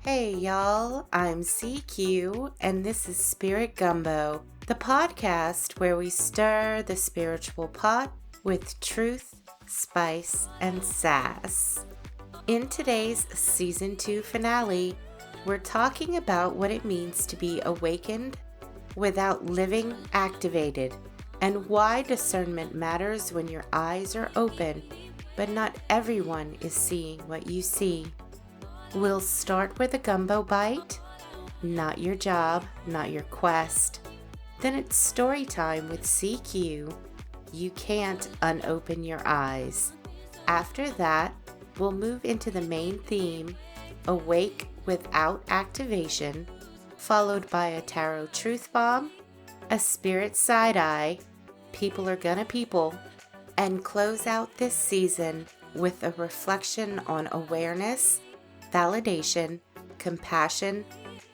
Hey y'all, I'm CQ and this is Spirit Gumbo, the podcast where we stir the spiritual pot with truth, spice, and sass. In today's Season 2 finale, we're talking about what it means to be awakened without living activated, and why discernment matters when your eyes are open, but not everyone is seeing what you see. We'll start with a gumbo bite, not your job, not your quest. Then it's story time with CQ. You can't unopen your eyes. After that, we'll move into the main theme, awake without activation, followed by a tarot truth bomb, a spirit side eye, people are gonna people, and close out this season with a reflection on awareness, validation, compassion,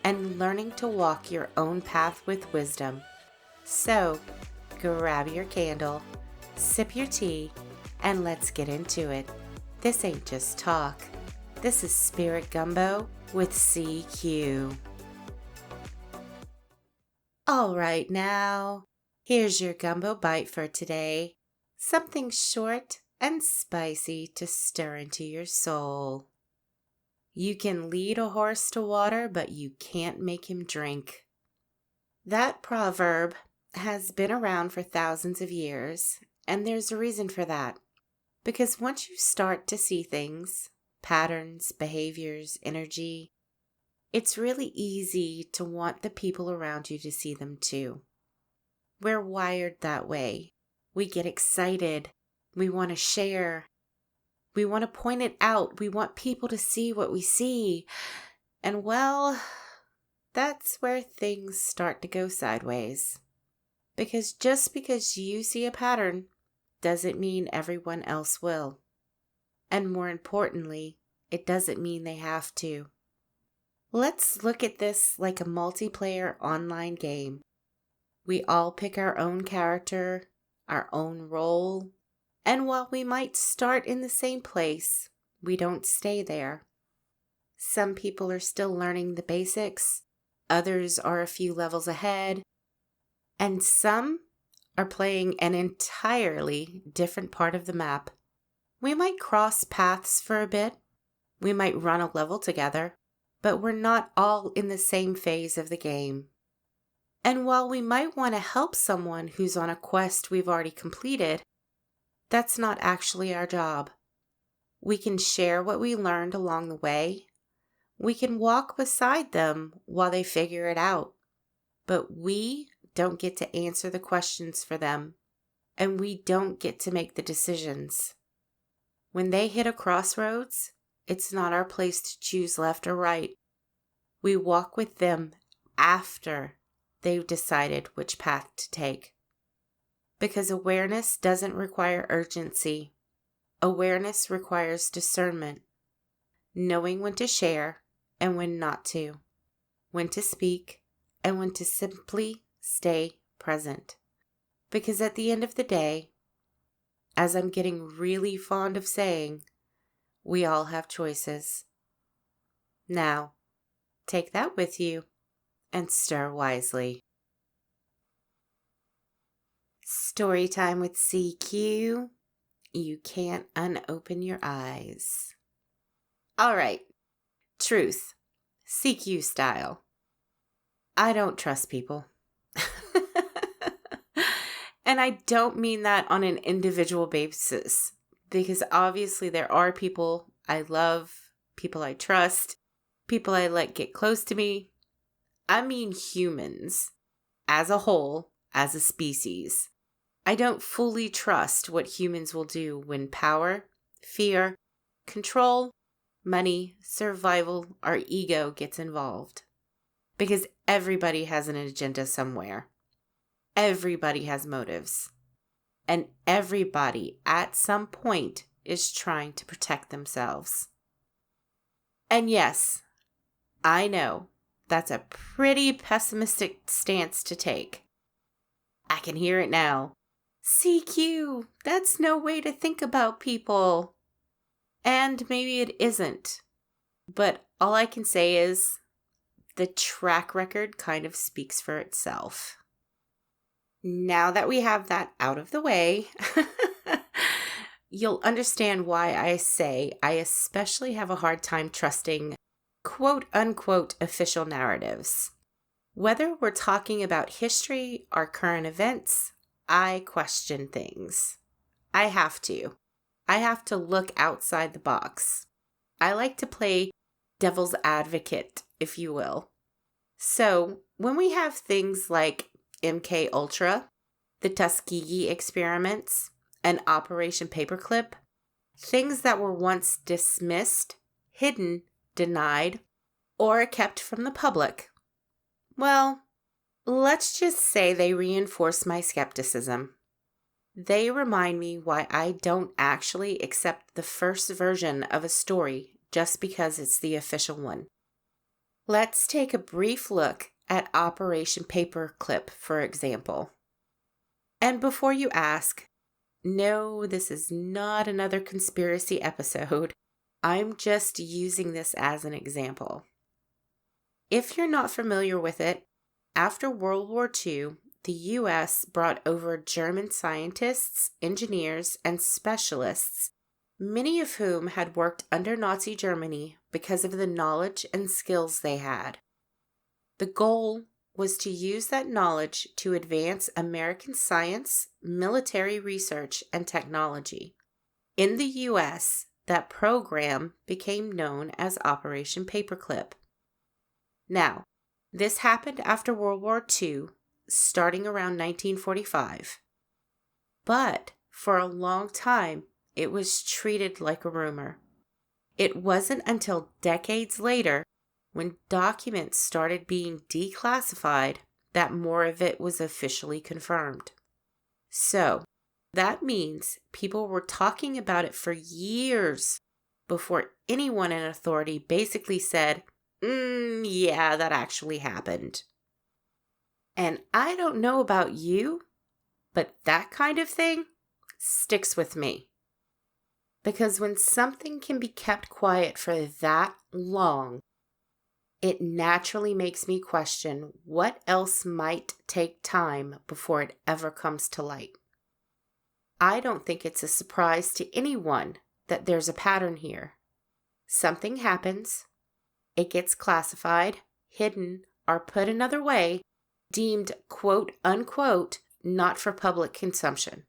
and learning to walk your own path with wisdom. So, grab your candle, sip your tea, and let's get into it. This ain't just talk. This is Spirit Gumbo with CQ. All right now, here's your gumbo bite for today. Something short and spicy to stir into your soul. You can lead a horse to water, but you can't make him drink. That proverb has been around for thousands of years, and there's a reason for that. Because once you start to see things, patterns, behaviors, energy, it's really easy to want the people around you to see them too. We're wired that way. We get excited. We want to share. We want to point it out. We want people to see what we see. And well, that's where things start to go sideways. Because just because you see a pattern doesn't mean everyone else will. And more importantly, it doesn't mean they have to. Let's look at this like a multiplayer online game. We all pick our own character, our own role, and while we might start in the same place, we don't stay there. Some people are still learning the basics, others are a few levels ahead, and some are playing an entirely different part of the map. We might cross paths for a bit, we might run a level together, but we're not all in the same phase of the game. And while we might want to help someone who's on a quest we've already completed, that's not actually our job. We can share what we learned along the way. We can walk beside them while they figure it out. But we don't get to answer the questions for them, and we don't get to make the decisions. When they hit a crossroads, it's not our place to choose left or right. We walk with them after they've decided which path to take. Because awareness doesn't require urgency. Awareness requires discernment. Knowing when to share and when not to. When to speak and when to simply stay present. Because at the end of the day, as I'm getting really fond of saying, we all have choices. Now, take that with you and stir wisely. Storytime with CQ. You can't unopen your eyes. All right. Truth. CQ style. I don't trust people. And I don't mean that on an individual basis, because obviously there are people I love, people I trust, people I let get close to me. I mean humans as a whole, as a species. I don't fully trust what humans will do when power, fear, control, money, survival, or ego gets involved. Because everybody has an agenda somewhere. Everybody has motives. And everybody at some point is trying to protect themselves. And yes, I know that's a pretty pessimistic stance to take. I can hear it now. CQ, that's no way to think about people. And maybe it isn't. But all I can say is the track record kind of speaks for itself. Now that we have that out of the way, you'll understand why I say I especially have a hard time trusting quote unquote official narratives. Whether we're talking about history or current events, I question things. I have to. I have to look outside the box. I like to play devil's advocate, if you will. So when we have things like MK Ultra, the Tuskegee experiments, and Operation Paperclip, things that were once dismissed, hidden, denied, or kept from the public, well, let's just say they reinforce my skepticism. They remind me why I don't actually accept the first version of a story just because it's the official one. Let's take a brief look at Operation Paperclip, for example. And before you ask, no, this is not another conspiracy episode. I'm just using this as an example. If you're not familiar with it, after World War II, the U.S. brought over German scientists, engineers, and specialists, many of whom had worked under Nazi Germany because of the knowledge and skills they had. The goal was to use that knowledge to advance American science, military research, and technology. In the U.S., that program became known as Operation Paperclip. Now, this happened after World War II, starting around 1945. But for a long time, it was treated like a rumor. It wasn't until decades later, when documents started being declassified, that more of it was officially confirmed. So, that means people were talking about it for years before anyone in authority basically said, yeah, that actually happened. And I don't know about you, but that kind of thing sticks with me. Because when something can be kept quiet for that long, it naturally makes me question what else might take time before it ever comes to light. I don't think it's a surprise to anyone that there's a pattern here. Something happens. It gets classified, hidden, or put another way, deemed quote unquote not for public consumption.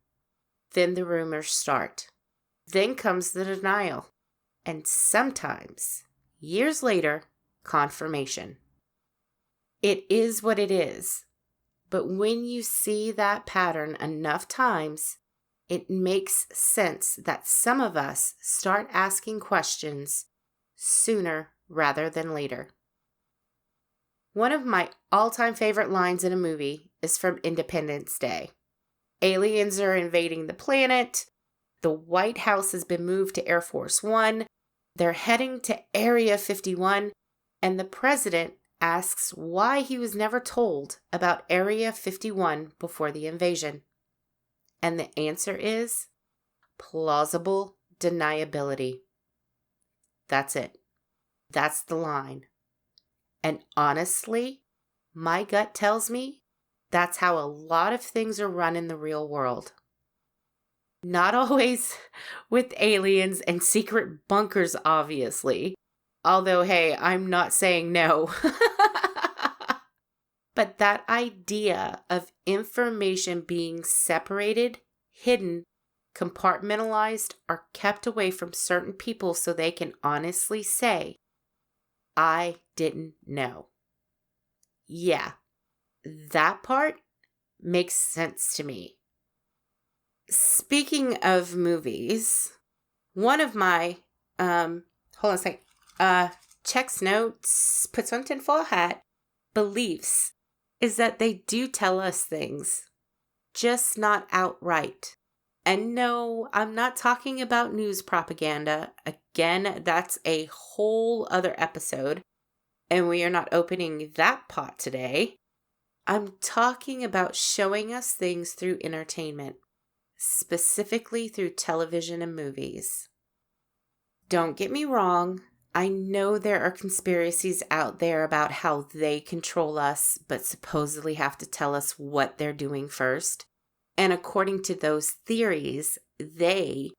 Then the rumors start. Then comes the denial. And sometimes, years later, confirmation. It is what it is. But when you see that pattern enough times, it makes sense that some of us start asking questions sooner rather than later. One of my all-time favorite lines in a movie is from Independence Day. Aliens are invading the planet. The White House has been moved to Air Force One. They're heading to Area 51, and the president asks why he was never told about Area 51 before the invasion. And the answer is plausible deniability. That's it. That's the line. And honestly, my gut tells me that's how a lot of things are run in the real world. Not always with aliens and secret bunkers, obviously. Although, hey, I'm not saying no. But that idea of information being separated, hidden, compartmentalized, or kept away from certain people so they can honestly say, I didn't know. Yeah, that part makes sense to me. Speaking of movies, one of my, hold on a second, checks notes, puts on tinfoil hat, beliefs is that they do tell us things, just not outright. And no, I'm not talking about news propaganda. Again, that's a whole other episode, and we are not opening that pot today. I'm talking about showing us things through entertainment, specifically through television and movies. Don't get me wrong, I know there are conspiracies out there about how they control us, but supposedly have to tell us what they're doing first. And according to those theories, they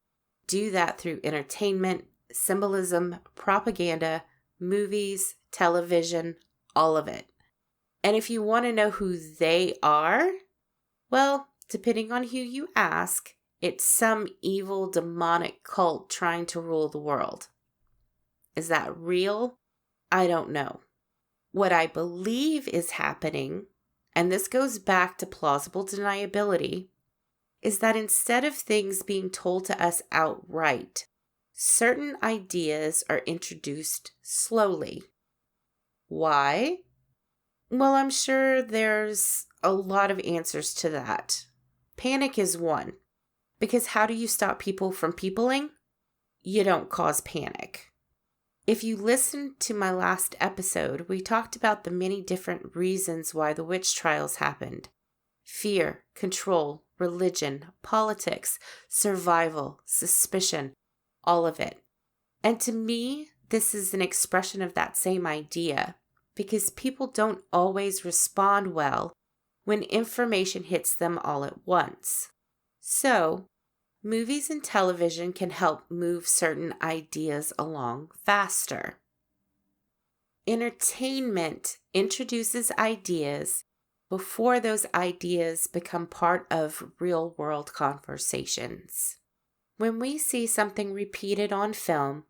do that through entertainment, symbolism, propaganda, movies, television, all of it. And if you want to know who they are, well, depending on who you ask, it's some evil demonic cult trying to rule the world. Is that real? I don't know. What I believe is happening, and this goes back to plausible deniability, is that instead of things being told to us outright, certain ideas are introduced slowly. Why? Well, I'm sure there's a lot of answers to that. Panic is one, because how do you stop people from peopling? You don't cause panic. If you listened to my last episode, we talked about the many different reasons why the witch trials happened. Fear, control, religion, politics, survival, suspicion, all of it. And to me, this is an expression of that same idea, because people don't always respond well when information hits them all at once. So, movies and television can help move certain ideas along faster. Entertainment introduces ideas before those ideas become part of real-world conversations. When we see something repeated on film,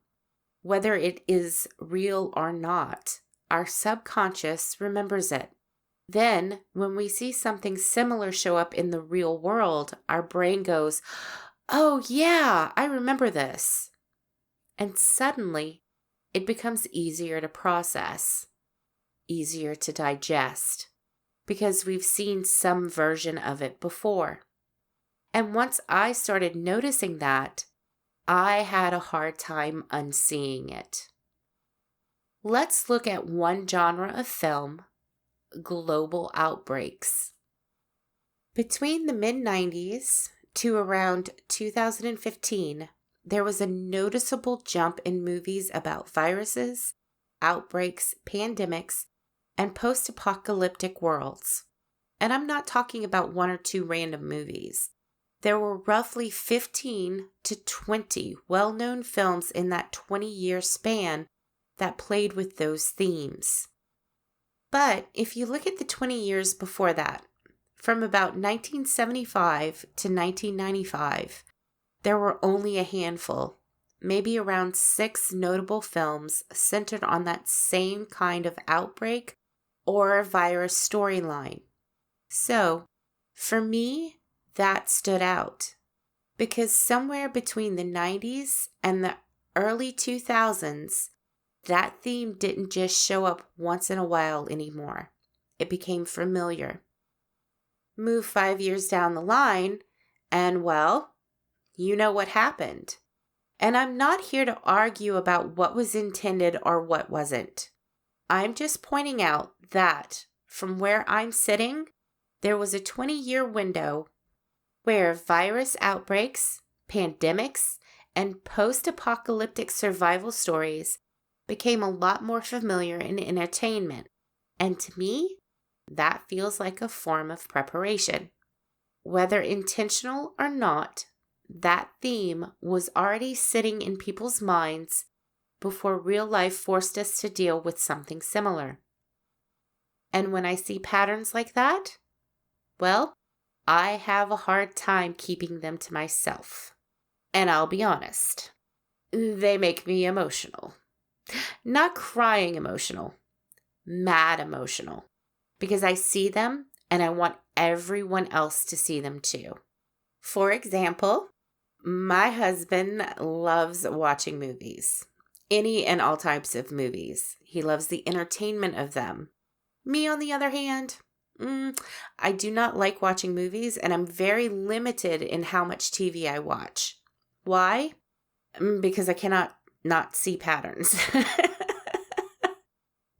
whether it is real or not, our subconscious remembers it. Then, when we see something similar show up in the real world, our brain goes, "Oh yeah, I remember this." And suddenly, it becomes easier to process, easier to digest, because we've seen some version of it before. And once I started noticing that, I had a hard time unseeing it. Let's look at one genre of film, global outbreaks. Between the mid-90s to around 2015, there was a noticeable jump in movies about viruses, outbreaks, pandemics, and post-apocalyptic worlds. And I'm not talking about one or two random movies. There were roughly 15 to 20 well-known films in that 20-year span that played with those themes. But if you look at the 20 years before that, from about 1975 to 1995, there were only a handful, maybe around 6 notable films centered on that same kind of outbreak or virus storyline. So, for me, that stood out, because somewhere between the 90s and the early 2000s, that theme didn't just show up once in a while anymore. It became familiar. Move 5 years down the line, and well, you know what happened. And I'm not here to argue about what was intended or what wasn't. I'm just pointing out that, from where I'm sitting, there was a 20-year window where virus outbreaks, pandemics, and post-apocalyptic survival stories became a lot more familiar in entertainment. And to me, that feels like a form of preparation. Whether intentional or not, that theme was already sitting in people's minds before real life forced us to deal with something similar. And when I see patterns like that, well, I have a hard time keeping them to myself. And I'll be honest, they make me emotional. Not crying emotional, mad emotional. Because I see them and I want everyone else to see them too. For example, my husband loves watching movies. Any and all types of movies. He loves the entertainment of them. Me, on the other hand, I do not like watching movies, and I'm very limited in how much TV I watch. Why? Because I cannot not see patterns.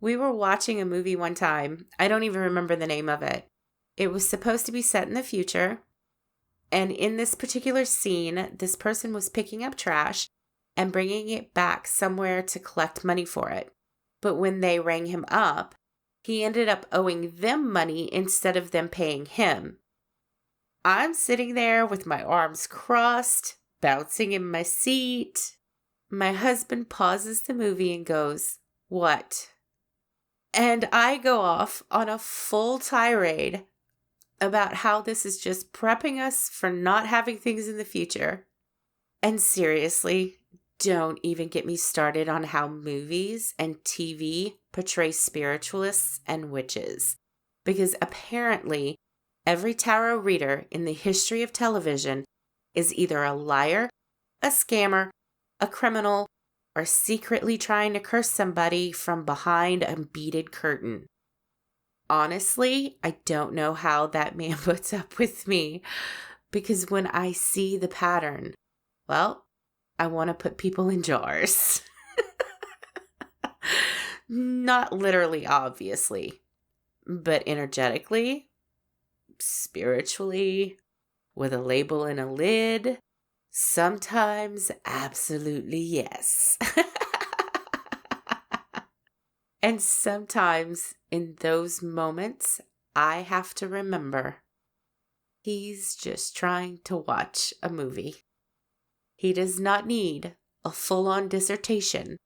We were watching a movie one time. I don't even remember the name of it. It was supposed to be set in the future. And in this particular scene, this person was picking up trash, and bringing it back somewhere to collect money for it. But when they rang him up, he ended up owing them money instead of them paying him. I'm sitting there with my arms crossed, bouncing in my seat. My husband pauses the movie and goes, "What?" And I go off on a full tirade about how this is just prepping us for not having things in the future. And seriously, don't even get me started on how movies and TV portray spiritualists and witches. Because apparently, every tarot reader in the history of television is either a liar, a scammer, a criminal, or secretly trying to curse somebody from behind a beaded curtain. Honestly, I don't know how that man puts up with me, because when I see the pattern, well, I want to put people in jars. Not literally, obviously, but energetically, spiritually, with a label and a lid, sometimes absolutely yes. And sometimes in those moments, I have to remember he's just trying to watch a movie. He does not need a full-on dissertation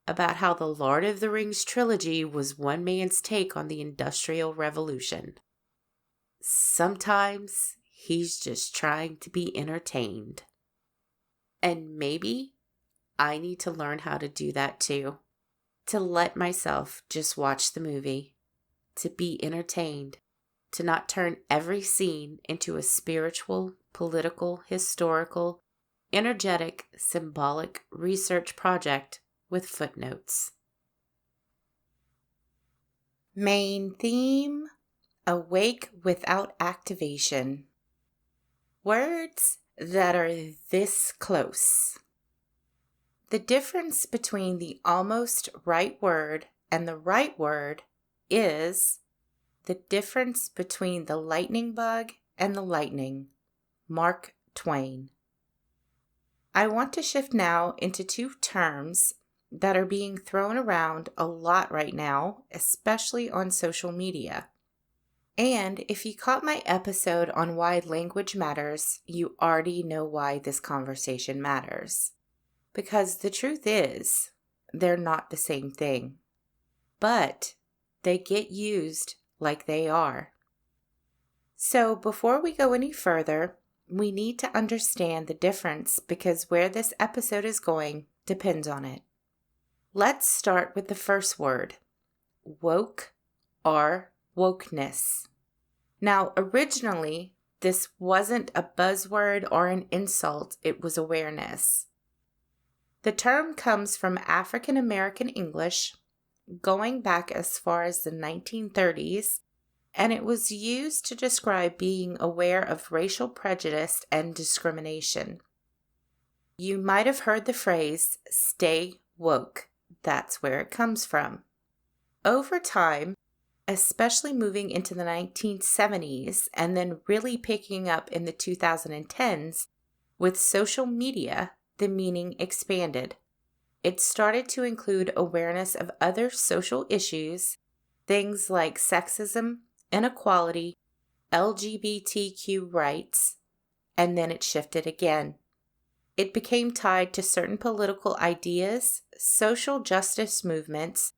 about how the Lord of the Rings trilogy was one man's take on the Industrial Revolution. Sometimes he's just trying to be entertained. And maybe I need to learn how to do that too. To let myself just watch the movie. To be entertained. To not turn every scene into a spiritual, political, historical, energetic, symbolic research project with footnotes. Main theme: awake without activation. Words that are this close. The difference between the almost right word and the right word is the difference between the lightning bug and the lightning. Mark Twain. I want to shift now into two terms that are being thrown around a lot right now, especially on social media. And if you caught my episode on why language matters, you already know why this conversation matters. Because the truth is, they're not the same thing. But they get used like they are. So before we go any further, we need to understand the difference because where this episode is going depends on it. Let's start with the first word, woke or wokeness. Now, originally, this wasn't a buzzword or an insult, it was awareness. The term comes from African American English, going back as far as the 1930s, and it was used to describe being aware of racial prejudice and discrimination. You might have heard the phrase, stay woke. That's where it comes from. Over time, especially moving into the 1970s and then really picking up in the 2010s, with social media, the meaning expanded. It started to include awareness of other social issues, things like sexism, inequality, LGBTQ rights, and then it shifted again. It became tied to certain political ideas, social justice movements,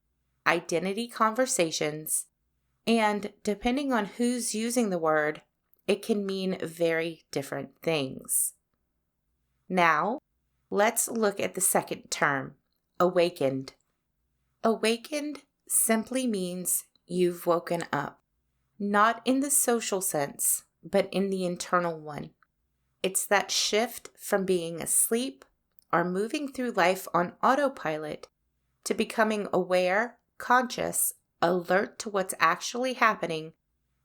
identity conversations, and depending on who's using the word, it can mean very different things. Now, let's look at the second term, awakened. Awakened simply means you've woken up. Not in the social sense, but in the internal one. It's that shift from being asleep or moving through life on autopilot to becoming aware, conscious, alert to what's actually happening,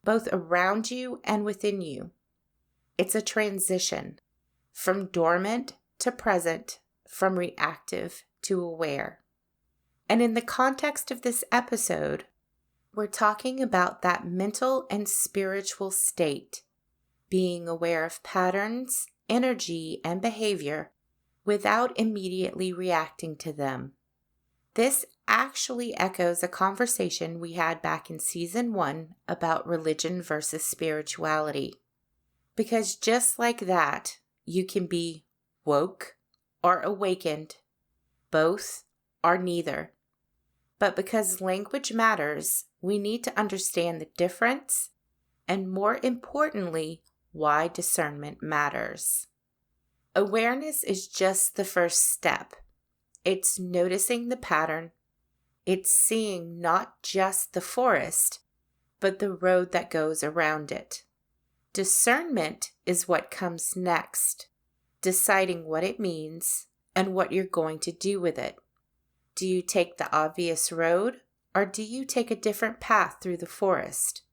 both around you and within you. It's a transition from dormant to present, from reactive to aware. And in the context of this episode, we're talking about that mental and spiritual state, being aware of patterns, energy, and behavior without immediately reacting to them. This actually echoes a conversation we had back in season 1 about religion versus spirituality. Because just like that, you can be woke or awakened, both or neither. But because language matters, we need to understand the difference and, more importantly, why discernment matters. Awareness is just the first step. It's noticing the pattern. It's seeing not just the forest, but the road that goes around it. Discernment is what comes next, deciding what it means and what you're going to do with it. Do you take the obvious road, or do you take a different path through the forest?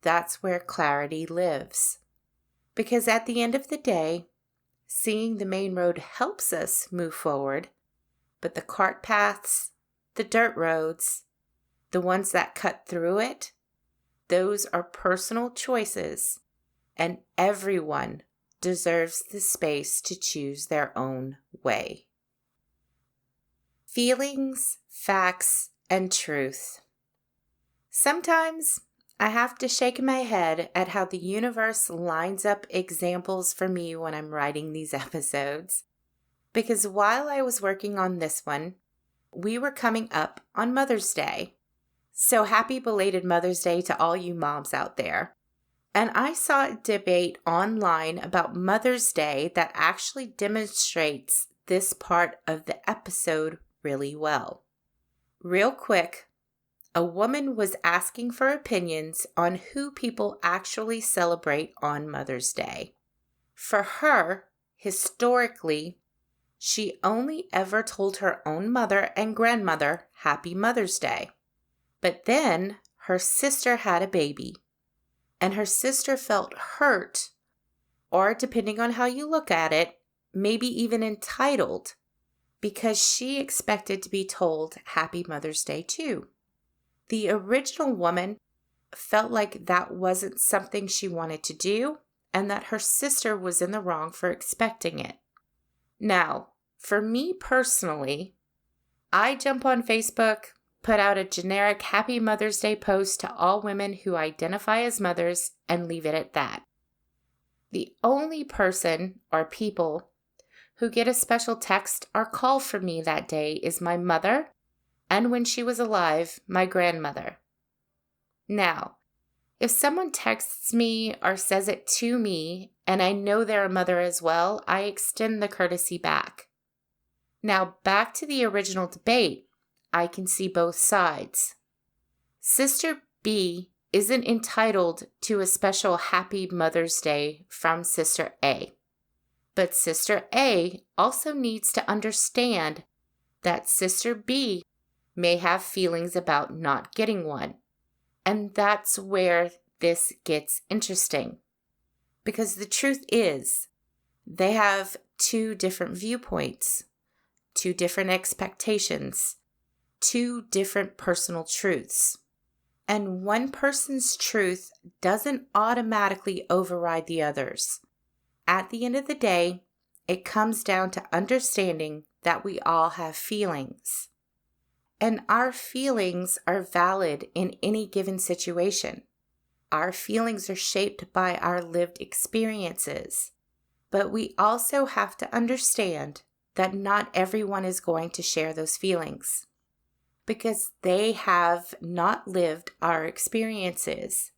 That's where clarity lives. Because at the end of the day, seeing the main road helps us move forward, but the cart paths, the dirt roads, the ones that cut through it, those are personal choices, and everyone deserves the space to choose their own way. Feelings, facts, and truth. Sometimes I have to shake my head at how the universe lines up examples for me when I'm writing these episodes. Because while I was working on this one, we were coming up on Mother's Day. So happy belated Mother's Day to all you moms out there. And I saw a debate online about Mother's Day that actually demonstrates this part of the episode really well. Real quick, a woman was asking for opinions on who people actually celebrate on Mother's Day. For her, historically, she only ever told her own mother and grandmother Happy Mother's Day. But then her sister had a baby, and her sister felt hurt, or depending on how you look at it, maybe even entitled, because she expected to be told Happy Mother's Day too. The original woman felt like that wasn't something she wanted to do, and that her sister was in the wrong for expecting it. Now, for me personally, I jump on Facebook, put out a generic Happy Mother's Day post to all women who identify as mothers, and leave it at that. The only person or people who get a special text or call from me that day is my mother, and when she was alive, my grandmother. Now, if someone texts me or says it to me, and I know they're a mother as well, I extend the courtesy back. Now, back to the original debate, I can see both sides. Sister B isn't entitled to a special Happy Mother's Day from Sister A. But Sister A also needs to understand that Sister B may have feelings about not getting one. And that's where this gets interesting. Because the truth is, they have two different viewpoints, two different expectations, two different personal truths. And one person's truth doesn't automatically override the other's. At the end of the day, it comes down to understanding that we all have feelings. And our feelings are valid in any given situation. Our feelings are shaped by our lived experiences. But we also have to understand that not everyone is going to share those feelings, because they have not lived our experiences.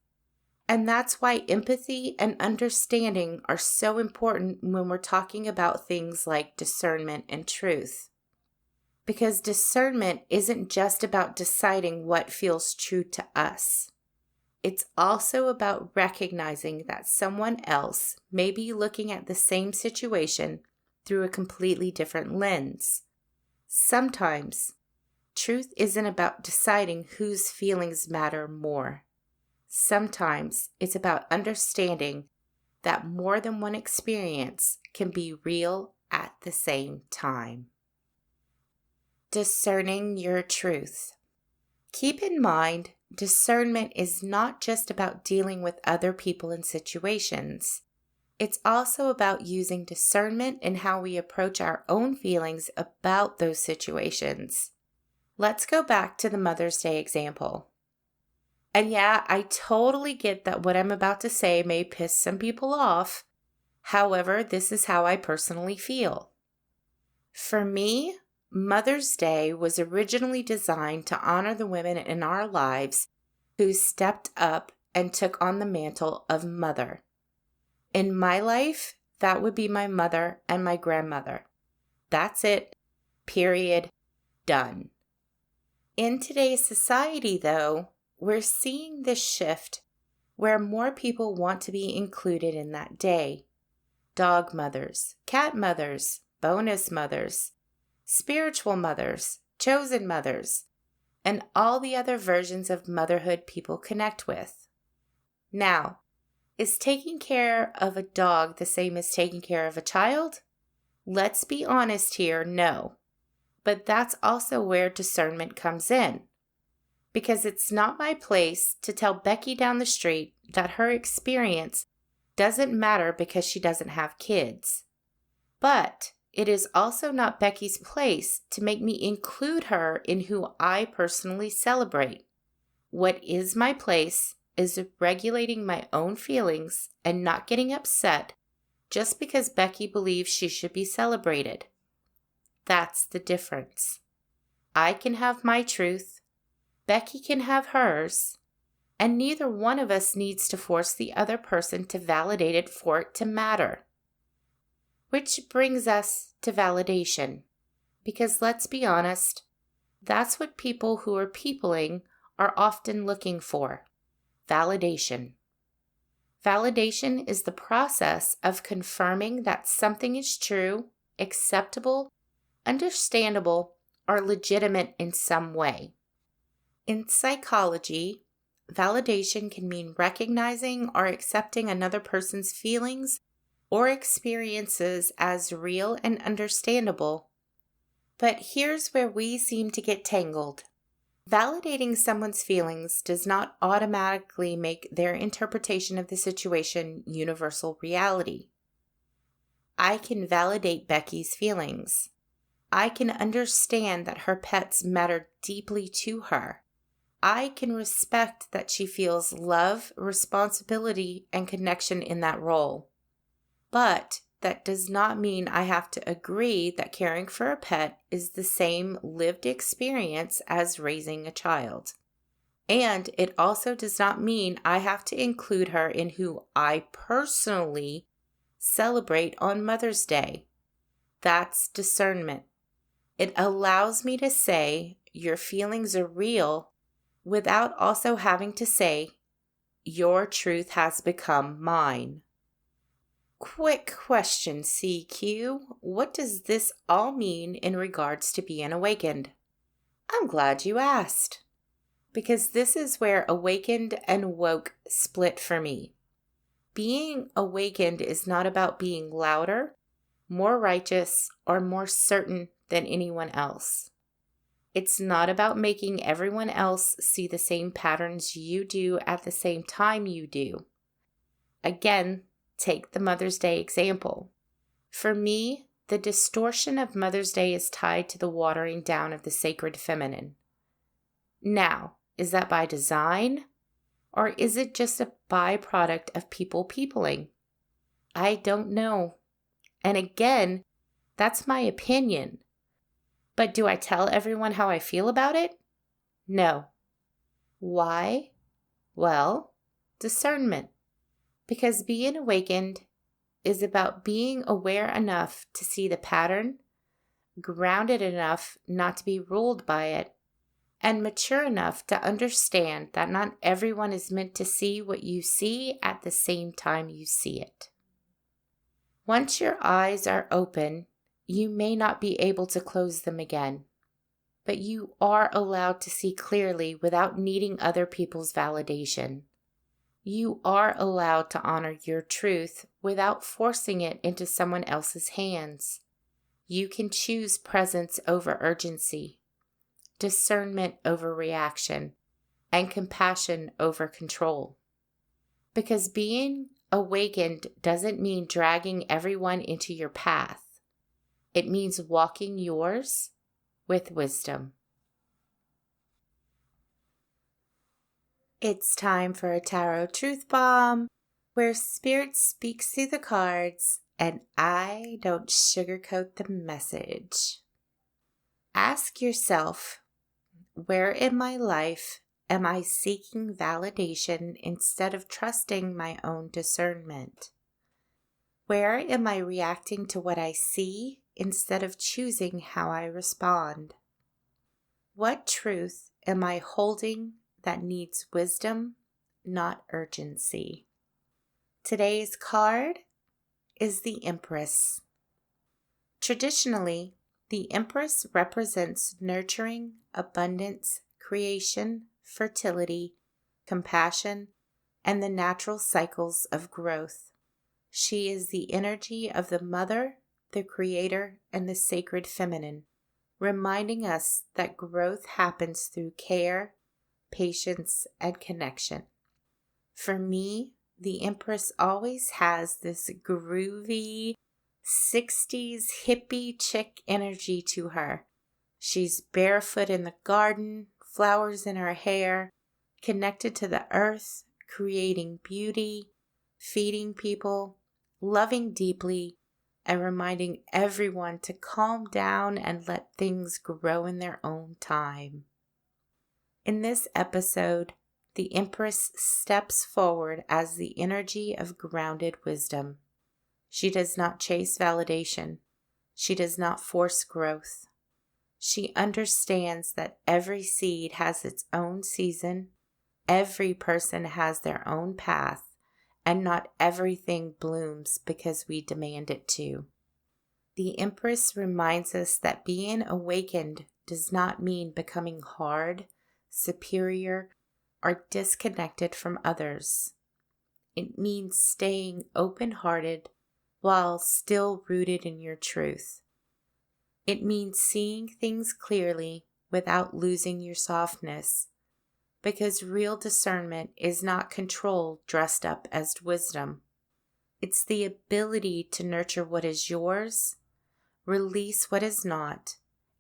And that's why empathy and understanding are so important when we're talking about things like discernment and truth. Because discernment isn't just about deciding what feels true to us. It's also about recognizing that someone else may be looking at the same situation through a completely different lens. Sometimes, truth isn't about deciding whose feelings matter more. Sometimes it's about understanding that more than one experience can be real at the same time. Discerning your truth. Keep in mind, discernment is not just about dealing with other people and situations. It's also about using discernment in how we approach our own feelings about those situations. Let's go back to the Mother's Day example. And yeah, I totally get that what I'm about to say may piss some people off. However, this is how I personally feel. For me, Mother's Day was originally designed to honor the women in our lives who stepped up and took on the mantle of mother. In my life, that would be my mother and my grandmother. That's it. Period. Done. In today's society, though, we're seeing this shift where more people want to be included in that day. Dog mothers, cat mothers, bonus mothers, spiritual mothers, chosen mothers, and all the other versions of motherhood people connect with. Now, is taking care of a dog the same as taking care of a child? Let's be honest here, no. But that's also where discernment comes in. Because it's not my place to tell Becky down the street that her experience doesn't matter because she doesn't have kids. But it is also not Becky's place to make me include her in who I personally celebrate. What is my place is regulating my own feelings and not getting upset just because Becky believes she should be celebrated. That's the difference. I can have my truth, Becky can have hers, and neither one of us needs to force the other person to validate it for it to matter. Which brings us to validation. Because let's be honest, that's what people who are peopling are often looking for. Validation. Validation is the process of confirming that something is true, acceptable, understandable, or legitimate in some way. In psychology, validation can mean recognizing or accepting another person's feelings or experiences as real and understandable. But here's where we seem to get tangled. Validating someone's feelings does not automatically make their interpretation of the situation universal reality. I can validate Becky's feelings. I can understand that her pets matter deeply to her. I can respect that she feels love, responsibility, and connection in that role. But that does not mean I have to agree that caring for a pet is the same lived experience as raising a child. And it also does not mean I have to include her in who I personally celebrate on Mother's Day. That's discernment. It allows me to say your feelings are real without also having to say your truth has become mine. Quick question, CQ. What does this all mean in regards to being awakened? I'm glad you asked, because this is where awakened and woke split for me. Being awakened is not about being louder, more righteous, or more certain than anyone else. It's not about making everyone else see the same patterns you do at the same time you do. Again, take the Mother's Day example. For me, the distortion of Mother's Day is tied to the watering down of the sacred feminine. Now, is that by design? Or is it just a byproduct of people peopling? I don't know. And again, that's my opinion. But do I tell everyone how I feel about it? No. Why? Well, discernment. Because being awakened is about being aware enough to see the pattern, grounded enough not to be ruled by it, and mature enough to understand that not everyone is meant to see what you see at the same time you see it. Once your eyes are open, you may not be able to close them again, but you are allowed to see clearly without needing other people's validation. You are allowed to honor your truth without forcing it into someone else's hands. You can choose presence over urgency, discernment over reaction, and compassion over control. Because being Awakened doesn't mean dragging everyone into your path. It means walking yours with wisdom. It's time for a Tarot Truth Bomb, where Spirit speaks through the cards and I don't sugarcoat the message. Ask yourself, where in my life am I seeking validation instead of trusting my own discernment? Where am I reacting to what I see instead of choosing how I respond? What truth am I holding that needs wisdom, not urgency? Today's card is the Empress. Traditionally, the Empress represents nurturing, abundance, creation, fertility, compassion, and the natural cycles of growth. She is the energy of the mother, the creator, and the sacred feminine, reminding us that growth happens through care, patience, and connection. For me, the Empress always has this groovy 60s hippie chick energy to her. She's barefoot in the garden, flowers in her hair, connected to the earth, creating beauty, feeding people, loving deeply, and reminding everyone to calm down and let things grow in their own time. In this episode, the Empress steps forward as the energy of grounded wisdom. She does not chase validation. She does not force growth. She understands that every seed has its own season, every person has their own path, and not everything blooms because we demand it to. The Empress reminds us that being awakened does not mean becoming hard, superior, or disconnected from others. It means staying open-hearted while still rooted in your truth. It means seeing things clearly without losing your softness, because real discernment is not control dressed up as wisdom. It's the ability to nurture what is yours, release what is not,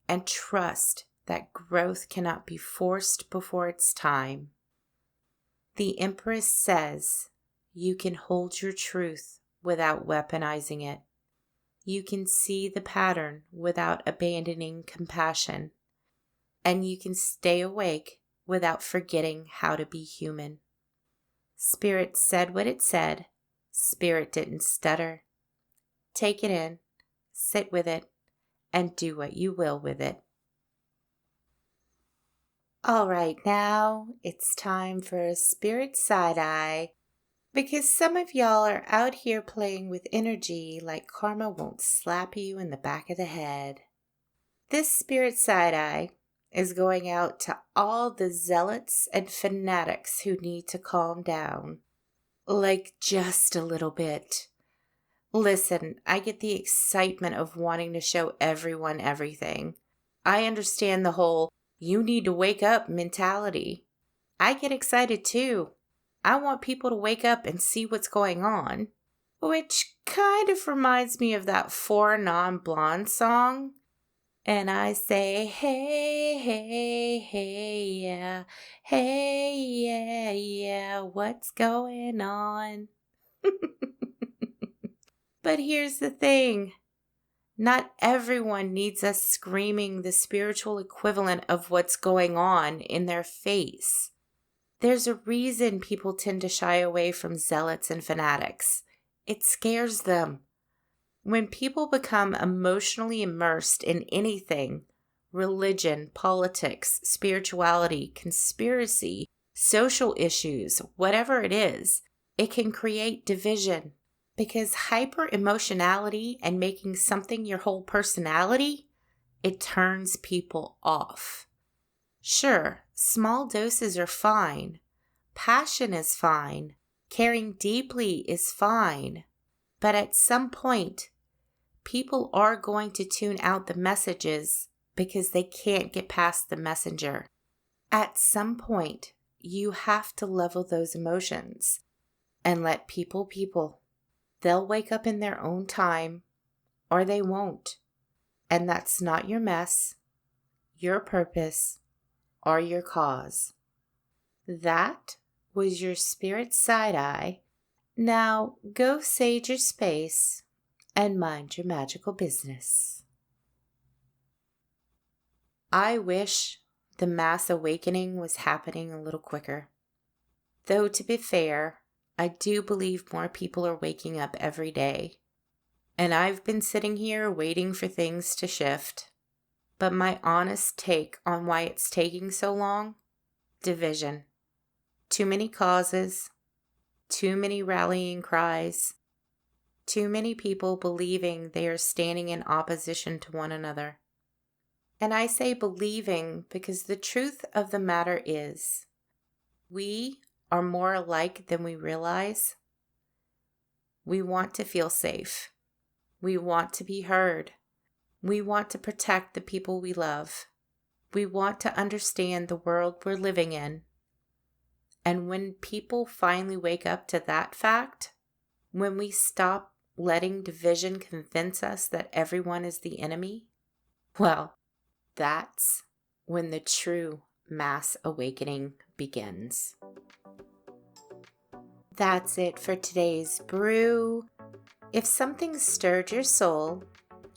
and trust that growth cannot be forced before its time. The Empress says you can hold your truth without weaponizing it. You can see the pattern without abandoning compassion. And you can stay awake without forgetting how to be human. Spirit said what it said. Spirit didn't stutter. Take it in, sit with it, and do what you will with it. All right, now it's time for a Spirit side-eye, because some of y'all are out here playing with energy like karma won't slap you in the back of the head. This Spirit side-eye is going out to all the zealots and fanatics who need to calm down. Like just a little bit. Listen, I get the excitement of wanting to show everyone everything. I understand the whole you need to wake up mentality. I get excited too. I want people to wake up and see what's going on. Which kind of reminds me of that Four Non-Blonde song. And I say, hey, hey, yeah, what's going on? But here's the thing. Not everyone needs us screaming the spiritual equivalent of what's going on in their face. There's a reason people tend to shy away from zealots and fanatics. It scares them. When people become emotionally immersed in anything, religion, politics, spirituality, conspiracy, social issues, whatever it is, it can create division. Because hyper-emotionality and making something your whole personality, it turns people off. Sure, small doses are fine. Passion is fine. Caring deeply is fine. But at some point, people are going to tune out the messages because they can't get past the messenger. At some point, you have to level those emotions. and let people people. They'll wake up in their own time, or they won't. And that's not your mess, your purpose, or your cause. That was your spirit side-eye. Now go sage your space and mind your magical business. I wish the mass awakening was happening a little quicker. Though to be fair, I do believe more people are waking up every day. And I've been sitting here waiting for things to shift. But my honest take on why it's taking so long? Division. Too many causes. Too many rallying cries. Too many people believing they are standing in opposition to one another. And I say believing because the truth of the matter is, we are more alike than we realize. We want to feel safe. We want to be heard. We want to protect the people we love. We want to understand the world we're living in. And when people finally wake up to that fact, when we stop letting division convince us that everyone is the enemy, well, that's when the true mass awakening begins. That's it for today's brew. If something stirred your soul,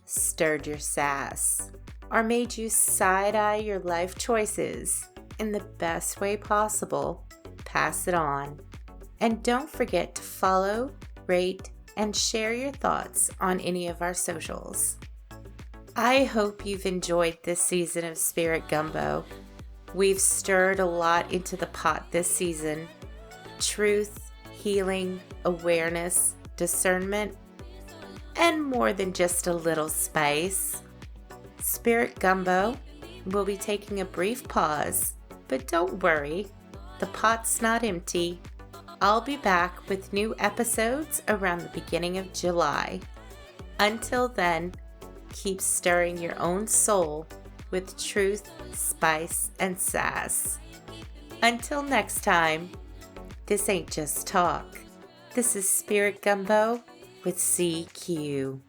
stirred your sass, or made you side-eye your life choices in the best way possible, pass it on. And don't forget to follow, rate, and share your thoughts on any of our socials. I hope you've enjoyed this season of Spirit Gumbo. We've stirred a lot into the pot this season. Truth, healing, awareness, discernment, and more than just a little spice. Spirit Gumbo will be taking a brief pause, but don't worry, the pot's not empty. I'll be back with new episodes around the beginning of July. Until then, keep stirring your own soul with truth, spice, and sass. Until next time, this ain't just talk. This is Spirit Gumbo with CQ.